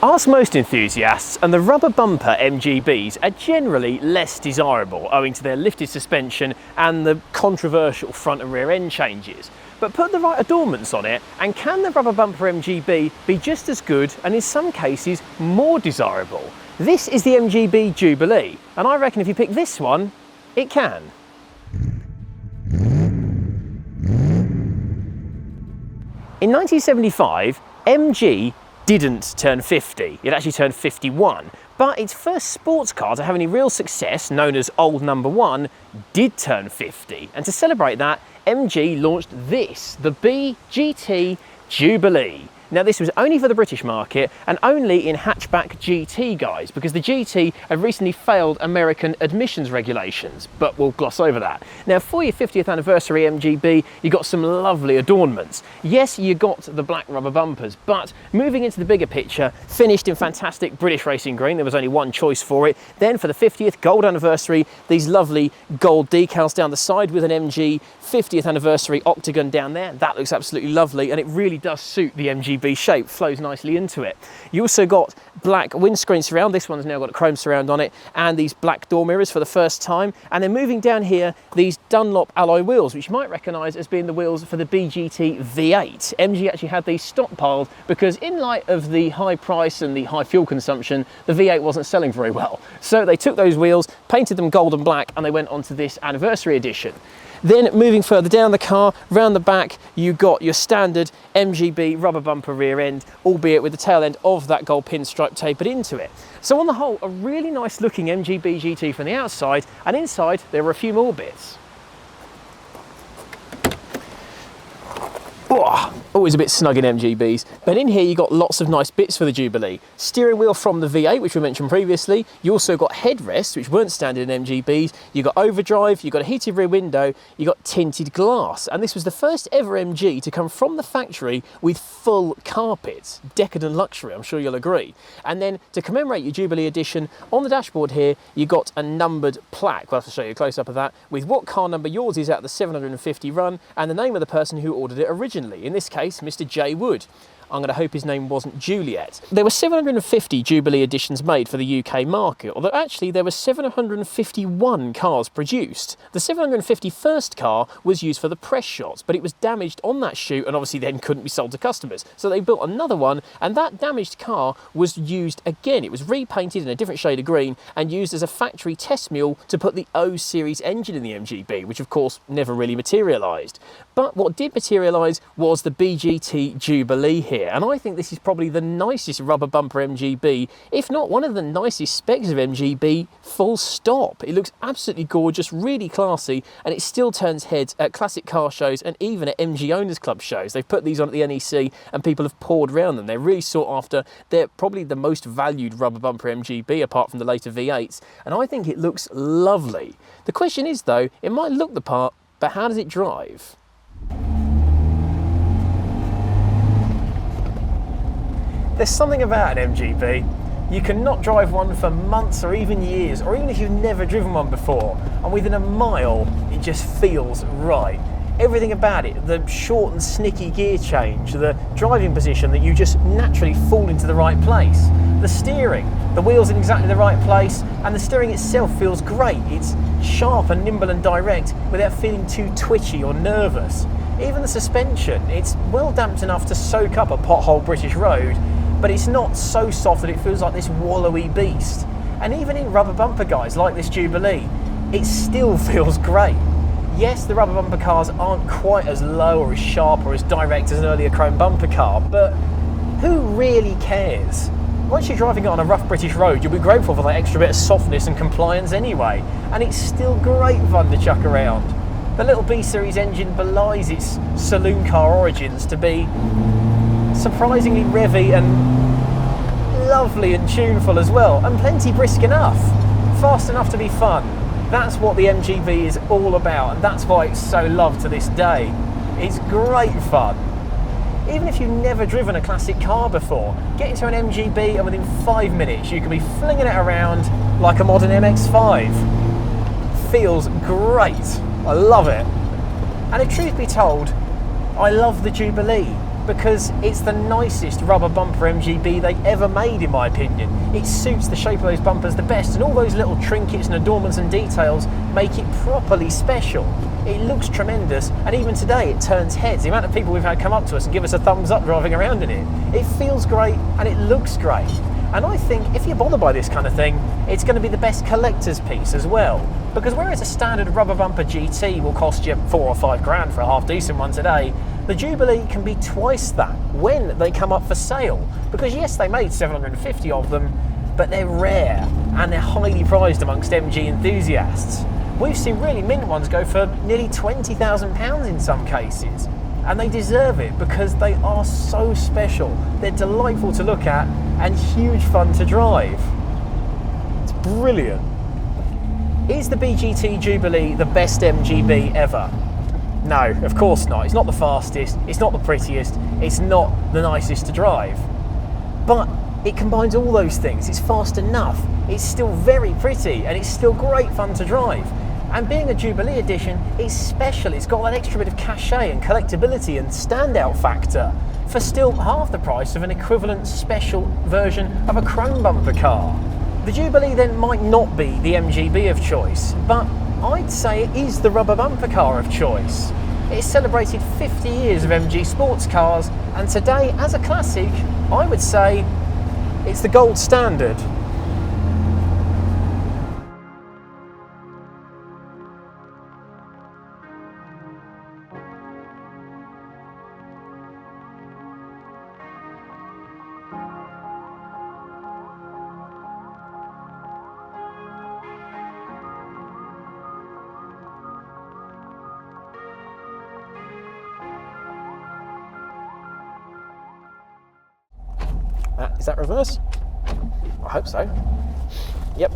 Ask most enthusiasts, and the rubber bumper MGBs are generally less desirable owing to their lifted suspension and the controversial front and rear end changes. But put the right adornments on it, and can the rubber bumper MGB be just as good and in some cases more desirable? This is the MGB Jubilee, and I reckon if you pick this one, it can. In 1975, MG didn't turn 50, it actually turned 51, but its first sports car to have any real success, known as Old Number 1, did turn 50, and to celebrate that, MG launched this, the BGT Jubilee. Now this was only for the British market and only in hatchback GT guys, because the GT had recently failed American admissions regulations, but we'll gloss over that. Now for your 50th anniversary MGB, you got some lovely adornments. Yes, you got the black rubber bumpers, but moving into the bigger picture, finished in fantastic British racing green, there was only one choice for it. Then for the 50th gold anniversary, these lovely gold decals down the side with an MG 50th anniversary octagon down there. That looks absolutely lovely, and it really does suit the MGB shape, flows nicely into it. You also got black windscreen surround, this one's now got a chrome surround on it, and these black door mirrors for the first time. And then moving down here, these Dunlop alloy wheels, which you might recognise as being the wheels for the BGT V8. MG actually had these stockpiled because in light of the high price and the high fuel consumption, the V8 wasn't selling very well. So they took those wheels, painted them gold and black, and they went onto this anniversary edition. Then moving further down the car, round the back, you got your standard MGB rubber bumper rear end, albeit with the tail end of that gold pinstripe tapered into it. So on the whole, a really nice looking MGB GT from the outside, and inside there were a few more bits. Always a bit snug in MGBs, but in here you got lots of nice bits for the Jubilee. Steering wheel from the V8, which we mentioned previously. You also got headrests, which weren't standard in MGBs. You got overdrive, you got a heated rear window, you got tinted glass. And this was the first ever MG to come from the factory with full carpets. Decadent luxury, I'm sure you'll agree. And then to commemorate your Jubilee edition, on the dashboard here, you got a numbered plaque. We'll have to show you a close-up of that, with what car number yours is at the 750 run, and the name of the person who ordered it originally. In this case, Mr. J. Wood. I'm going to hope his name wasn't Juliet. There were 750 Jubilee editions made for the UK market, although actually there were 751 cars produced. The 751st car was used for the press shots, but it was damaged on that shoot and obviously then couldn't be sold to customers. So they built another one, and that damaged car was used again. It was repainted in a different shade of green and used as a factory test mule to put the O series engine in the MGB, which of course never really materialised. But what did materialise was the BGT Jubilee here, and I think this is probably the nicest rubber bumper MGB, if not one of the nicest specs of MGB, full stop. It looks absolutely gorgeous, really classy, and it still turns heads at classic car shows and even at MG Owners Club shows. They've put these on at the NEC and people have poured around them. They're really sought after. They're probably the most valued rubber bumper MGB apart from the later V8s, and I think it looks lovely. The question is though, it might look the part, but how does it drive? There's something about an MGB. You cannot drive one for months or even years, or even if you've never driven one before, and within a mile it just feels right. Everything about it, the short and snicky gear change, the driving position that you just naturally fall into the right place, the steering, the wheels in exactly the right place, and the steering itself feels great. It's sharp and nimble and direct without feeling too twitchy or nervous. Even the suspension, it's well damped enough to soak up a pothole British road, but it's not so soft that it feels like this wallowy beast. And even in rubber bumper guys like this Jubilee, it still feels great. Yes, the rubber bumper cars aren't quite as low or as sharp or as direct as an earlier chrome bumper car, but who really cares? Once you're driving it on a rough British road, you'll be grateful for that extra bit of softness and compliance anyway, and it's still great fun to chuck around. The little B-Series engine belies its saloon car origins to be surprisingly revvy and lovely and tuneful as well, and plenty brisk enough, fast enough to be fun. That's what the MGB is all about, and that's why it's so loved to this day. It's great fun. Even if you've never driven a classic car before, get into an MGB and within 5 minutes you can be flinging it around like a modern MX-5. Feels great. I love it. And if truth be told, I love the Jubilee. because it's the nicest rubber bumper MGB they ever made, in my opinion. It suits the shape of those bumpers the best, and all those little trinkets and adornments and details make it properly special. It looks tremendous, and even today it turns heads. The amount of people we've had come up to us and give us a thumbs up driving around in it. It feels great and it looks great. And I think if you're bothered by this kind of thing, it's going to be the best collector's piece as well. Because whereas a standard rubber bumper GT will cost you 4 or 5 grand for a half decent one today, the Jubilee can be twice that when they come up for sale. Because yes, they made 750 of them, but they're rare and they're highly prized amongst MG enthusiasts. We've seen really mint ones go for nearly £20,000 in some cases. And they deserve it because they are so special. They're delightful to look at and huge fun to drive. It's brilliant. Is the BGT Jubilee the best MGB ever? No, of course not. It's not the fastest, it's not the prettiest, it's not the nicest to drive. But it combines all those things. It's fast enough, it's still very pretty, and it's still great fun to drive. And being a Jubilee edition, it's special. It's got that extra bit of cachet and collectability and standout factor for still half the price of an equivalent special version of a chrome bumper car. The Jubilee then might not be the MGB of choice, but I'd say it is the rubber bumper car of choice. It's celebrated 50 years of MG sports cars, and today, as a classic, I would say it's the gold standard. Is that reverse? I hope so. Yep.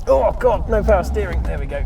Oh God, no power steering. There we go.